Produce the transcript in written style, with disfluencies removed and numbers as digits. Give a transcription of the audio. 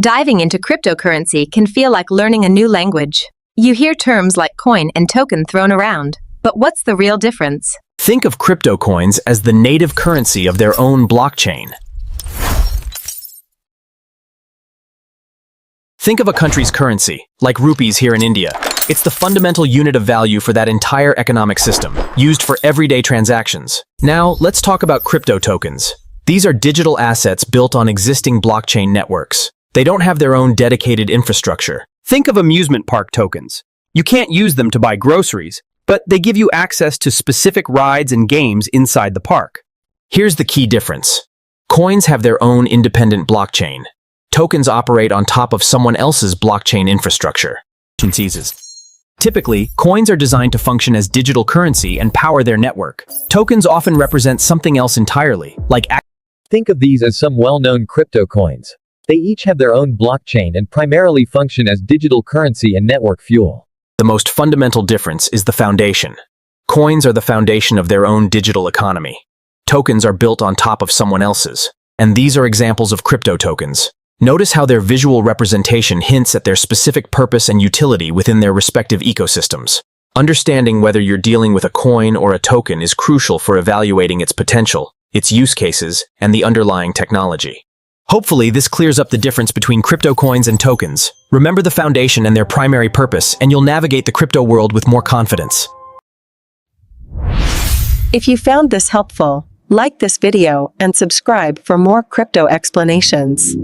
Diving into cryptocurrency can feel like learning a new language. You hear terms like coin and token thrown around, but what's the real difference? Think of crypto coins as the native currency of their own blockchain. Think of a country's currency, like rupees here in India. It's the fundamental unit of value for that entire economic system, used for everyday transactions. Now, let's talk about crypto tokens. These are digital assets built on existing blockchain networks. They don't have their own dedicated infrastructure. Think of amusement park tokens. You can't use them to buy groceries, but they give you access to specific rides and games inside the park. Here's the key difference. Coins have their own independent blockchain. Tokens operate on top of someone else's blockchain infrastructure. Typically, coins are designed to function as digital currency and power their network. Tokens often represent something else entirely, like Think of these as some well-known crypto coins. They each have their own blockchain and primarily function as digital currency and network fuel. The most fundamental difference is the foundation. Coins are the foundation of their own digital economy. Tokens are built on top of someone else's. And these are examples of crypto tokens. Notice how their visual representation hints at their specific purpose and utility within their respective ecosystems. Understanding whether you're dealing with a coin or a token is crucial for evaluating its potential, its use cases, and the underlying technology. Hopefully, this clears up the difference between crypto coins and tokens. Remember the foundation and their primary purpose, and you'll navigate the crypto world with more confidence. If you found this helpful, like this video and subscribe for more crypto explanations.